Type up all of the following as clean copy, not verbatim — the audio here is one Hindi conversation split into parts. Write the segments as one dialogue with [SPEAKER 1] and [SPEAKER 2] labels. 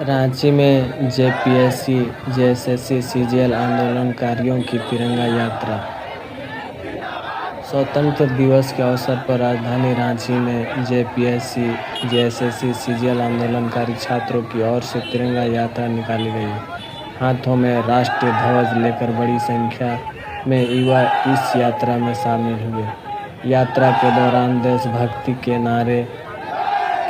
[SPEAKER 1] रांची में जेपीएससी, जेएसएससी, सीजीएल आंदोलनकारियों की तिरंगा यात्रा। स्वतंत्रता दिवस के अवसर पर राजधानी रांची में जेपीएससी, जेएसएससी, सीजीएल आंदोलनकारी छात्रों की ओर से तिरंगा यात्रा निकाली गई। हाथों में राष्ट्रीय ध्वज लेकर बड़ी संख्या में युवा इस यात्रा में शामिल हुए। यात्रा के दौरान देशभक्ति के नारे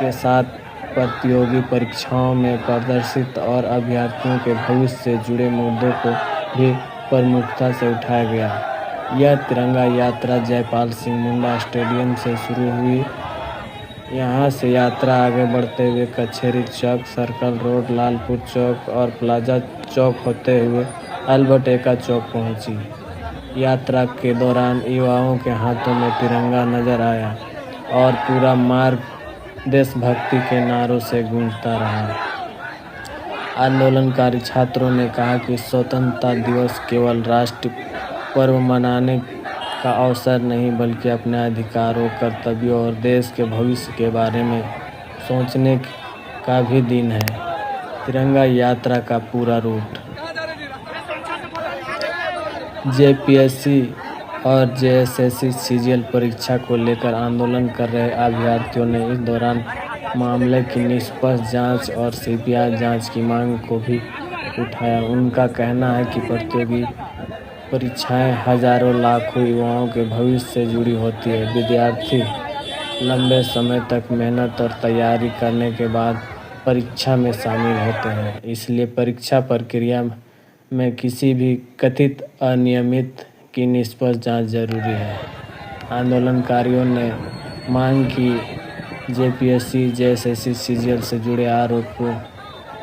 [SPEAKER 1] के साथ प्रतियोगी परीक्षाओं में प्रदर्शित और अभ्यर्थियों के भविष्य से जुड़े मुद्दों को भी प्रमुखता से उठाया गया। यह तिरंगा यात्रा जयपाल सिंह मुंडा स्टेडियम से शुरू हुई। यहां से यात्रा आगे बढ़ते हुए कचहरी चौक, सर्कल रोड, लालपुर चौक और प्लाजा चौक होते हुए अल्बर्ट एक्का चौक पहुंची। यात्रा के दौरान युवाओं के हाथों में तिरंगा नजर आया और पूरा मार्ग देशभक्ति के नारों से गूंजता रहा। आंदोलनकारी छात्रों ने कहा कि स्वतंत्रता दिवस केवल राष्ट्रीय पर्व मनाने का अवसर नहीं, बल्कि अपने अधिकारों, कर्तव्यों और देश के भविष्य के बारे में सोचने का भी दिन है। तिरंगा यात्रा का पूरा रूट। जेपीएससी और जेएसएससी सीजीएल परीक्षा को लेकर आंदोलन कर रहे अभ्यर्थियों ने इस दौरान मामले की निष्पक्ष जांच और सीबीआई जांच की मांग को भी उठाया। उनका कहना है कि प्रतियोगी परीक्षाएं हजारों लाखों युवाओं के भविष्य से जुड़ी होती है। विद्यार्थी लंबे समय तक मेहनत और तैयारी करने के बाद परीक्षा में शामिल होते हैं, इसलिए परीक्षा प्रक्रिया में किसी भी कथित अनियमित की निष्पक्ष जांच जरूरी है। आंदोलनकारियों ने मांग की जेपीएससी, जेएसएससी, सीजीएल से जुड़े आरोपों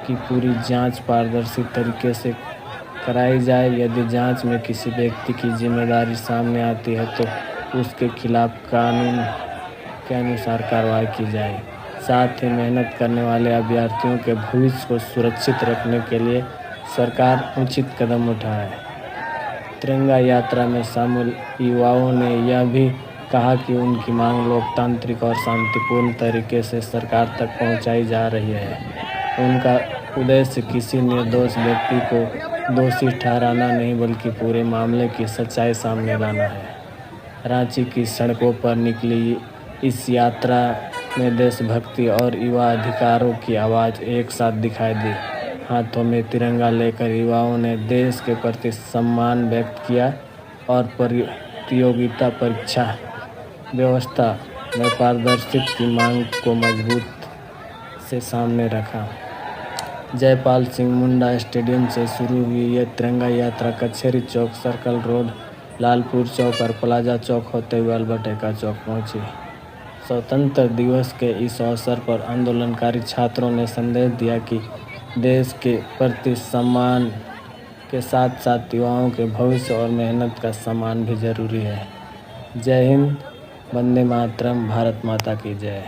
[SPEAKER 1] की पूरी जांच पारदर्शी तरीके से कराई जाए। यदि जांच में किसी व्यक्ति की जिम्मेदारी सामने आती है तो उसके खिलाफ कानून के अनुसार कार्रवाई की जाए। साथ ही मेहनत करने वाले अभ्यर्थियों के भविष्य को सुरक्षित रखने के लिए सरकार उचित कदम उठाए। तिरंगा यात्रा में शामिल युवाओं ने यह भी कहा कि उनकी मांग लोकतांत्रिक और शांतिपूर्ण तरीके से सरकार तक पहुंचाई जा रही है। उनका उद्देश्य किसी निर्दोष व्यक्ति को दोषी ठहराना नहीं, बल्कि पूरे मामले की सच्चाई सामने लाना है। रांची की सड़कों पर निकली इस यात्रा में देशभक्ति और युवा अधिकारों की आवाज़ एक साथ दिखाई दी। हाथों में तिरंगा लेकर युवाओं ने देश के प्रति सम्मान व्यक्त किया और प्रतियोगिता परीक्षा व्यवस्था में पारदर्शिता की मांग को मजबूत से सामने रखा। जयपाल सिंह मुंडा स्टेडियम से शुरू हुई यह तिरंगा यात्रा कचहरी चौक, सर्कल रोड, लालपुर चौक और प्लाजा चौक होते हुए अल्बर्ट एक्का चौक पहुंची। स्वतंत्रता दिवस के इस अवसर पर आंदोलनकारी छात्रों ने संदेश दिया कि देश के प्रति सम्मान के साथ साथ युवाओं के भविष्य और मेहनत का सम्मान भी जरूरी है। जय हिंद, वंदे मातरम, भारत माता की जय।